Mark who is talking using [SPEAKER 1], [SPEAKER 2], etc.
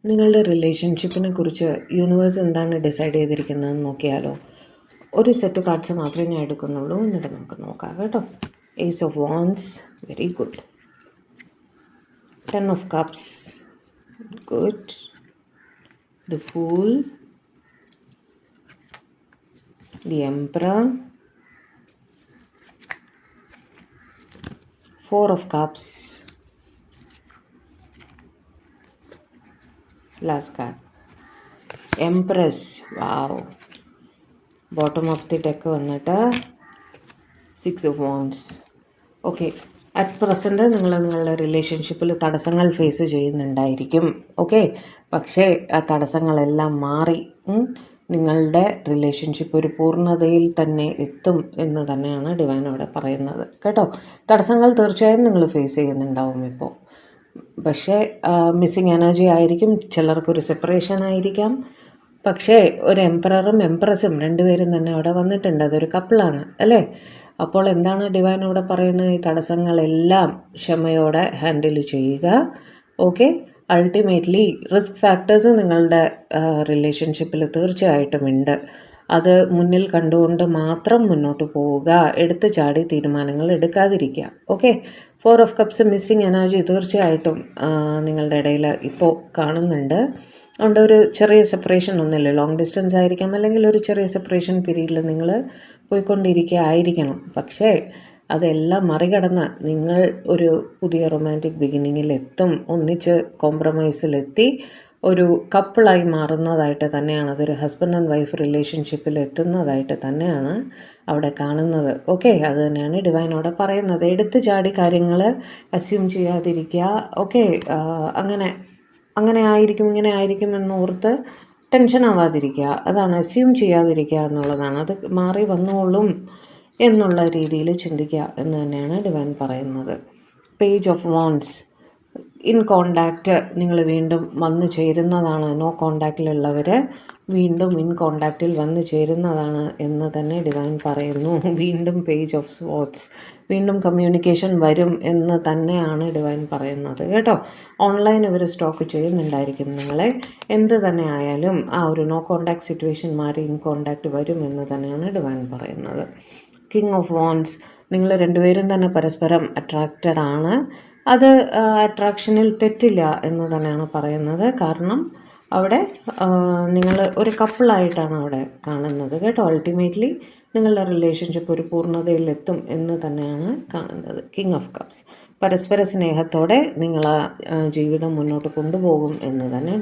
[SPEAKER 1] നിങ്ങളുടെ റിലേഷൻഷിപ്പിനെ കുറിച്ച് യൂണിവേഴ്സ് എന്താണ് ഡിസൈഡ് ചെയ്തിരിക്കുന്നതെന്ന് നോക്കിയാലോ. ഒരു സെറ്റ് കാർഡ്സ് മാത്രമേ ഞാൻ എടുക്കുന്നുള്ളൂ, എന്നിട്ട് നമുക്ക് നോക്കാം കേട്ടോ. Ace of wands, very good. 10 of cups, good. The fool, the emperor, 4 of cups, last card, Empress. Wow. Bottom of the deck വന്നിട്ട് 6 of wands. Okay, at present നിങ്ങളുടെ റിലേഷൻഷിപ്പിൽ തടസ്സങ്ങൾ ഫേസ് ചെയ്യുന്നുണ്ടായിരിക്കും. ഓക്കെ, പക്ഷേ ആ തടസ്സങ്ങളെല്ലാം മാറി നിങ്ങളുടെ റിലേഷൻഷിപ്പ് ഒരു പൂർണ്ണതയിൽ തന്നെ എത്തും എന്ന് തന്നെയാണ് ഡിവൈൻ അവിടെ പറയുന്നത് കേട്ടോ. തടസ്സങ്ങൾ തീർച്ചയായും നിങ്ങൾ ഫേസ് ചെയ്യുന്നുണ്ടാവും ഇപ്പോൾ. പക്ഷേ മിസ്സിങ് എനർജി ആയിരിക്കും, ചിലർക്കൊരു സെപ്പറേഷൻ ആയിരിക്കാം. പക്ഷേ ഒരു എംപററും എംപ്രസും രണ്ടുപേരും തന്നെ അവിടെ വന്നിട്ടുണ്ട്, അതൊരു കപ്പിളാണ് അല്ലേ. അപ്പോൾ എന്താണ് ഡിവൈൻ അവിടെ പറയുന്നത്? ഈ തടസ്സങ്ങളെല്ലാം ക്ഷമയോടെ ഹാൻഡിൽ ചെയ്യുക. ഓക്കെ, അൾട്ടിമേറ്റ്ലി റിസ്ക് ഫാക്ടേഴ്സ് നിങ്ങളുടെ റിലേഷൻഷിപ്പിൽ തീർച്ചയായിട്ടും ഉണ്ട്. അത് മുന്നിൽ കണ്ടുകൊണ്ട് മാത്രം മുന്നോട്ട് പോവുക, എടുത്തു ചാടി തീരുമാനങ്ങൾ എടുക്കാതിരിക്കുക. Okay, 4 of cups missing energy തീർച്ചയായിട്ടും നിങ്ങളുടെ ഇടയിൽ ഇപ്പോൾ കാണുന്നുണ്ട്. അതുകൊണ്ട് ഒരു ചെറിയ സെപ്പറേഷൻ ഒന്നുമില്ല, ലോങ് ഡിസ്റ്റൻസ് ആയിരിക്കാം, അല്ലെങ്കിൽ ഒരു ചെറിയ സെപ്പറേഷൻ പീരീഡിൽ നിങ്ങൾ പോയിക്കൊണ്ടിരിക്കുക ആയിരിക്കണം. പക്ഷേ അതെല്ലാം മറികടന്ന് നിങ്ങൾ ഒരു പുതിയ റൊമാൻറ്റിക് ബിഗിനിങ്ങിലെത്തും, ഒന്നിച്ച് കോംപ്രമൈസിലെത്തി ഒരു കപ്പിളായി മാറുന്നതായിട്ട് തന്നെയാണ്, അതൊരു ഹസ്ബൻഡ് ആൻഡ് വൈഫ് റിലേഷൻഷിപ്പിൽ എത്തുന്നതായിട്ട് തന്നെയാണ് അവിടെ കാണുന്നത്. ഓക്കെ, അത് തന്നെയാണ് ഡിവൈനോടെ പറയുന്നത്. എടുത്തു ചാടി കാര്യങ്ങൾ അസ്യൂം ചെയ്യാതിരിക്കുക. ഓക്കെ, അങ്ങനെ ആയിരിക്കും ഇങ്ങനെ ആയിരിക്കും എന്നോർത്ത് ടെൻഷൻ ആവാതിരിക്കുക, അതാണ് അസ്യൂം ചെയ്യാതിരിക്കുക എന്നുള്ളതാണ്. അത് മാറി വന്നോളും എന്നുള്ള രീതിയിൽ ചിന്തിക്കുക എന്ന് തന്നെയാണ് ഡിവൈൻ പറയുന്നത്. Page of wands, in contact നിങ്ങൾ വീണ്ടും വന്നു ചേരുന്നതാണ്. നോ കോണ്ടാക്റ്റിലുള്ളവർ വീണ്ടും ഇൻ കോണ്ടാക്റ്റിൽ വന്നു ചേരുന്നതാണ് എന്ന് തന്നെ ഡിവൈൻ പറയുന്നു. വീണ്ടും പേജ് ഓഫ് സ്പോർട്സ്, വീണ്ടും കമ്മ്യൂണിക്കേഷൻ വരും എന്ന് തന്നെയാണ് ഡിവൈൻ പറയുന്നത് കേട്ടോ. ഓൺലൈൻ ഇവർ സ്റ്റോക്ക് ചെയ്യുന്നുണ്ടായിരിക്കും നിങ്ങളെ. എന്ത് തന്നെ ആയാലും ആ ഒരു നോ കോണ്ടാക്ട് സിറ്റുവേഷൻ മാറി ഇൻ കോണ്ടാക്റ്റ് വരും എന്ന് തന്നെയാണ് ഡിവൈൻ പറയുന്നത്. കിങ് ഓഫ് വാൻഡ്സ്, നിങ്ങൾ രണ്ടുപേരും തന്നെ പരസ്പരം അട്രാക്റ്റഡ് ആണ്. അത് അട്രാക്ഷനിൽ തെറ്റില്ല എന്ന് തന്നെയാണ് പറയുന്നത്. കാരണം അവിടെ നിങ്ങൾ ഒരു കപ്പിളായിട്ടാണ് അവിടെ കാണുന്നത് കേട്ടോ. അൾട്ടിമേറ്റ്ലി നിങ്ങളുടെ റിലേഷൻഷിപ്പ് ഒരു പൂർണ്ണതയിലെത്തും എന്ന് തന്നെയാണ് കാണുന്നത്. കിങ് ഓഫ് കപ്സ്, പരസ്പര സ്നേഹത്തോടെ നിങ്ങൾ ജീവിതം മുന്നോട്ട് കൊണ്ടുപോകും എന്ന് തന്നെ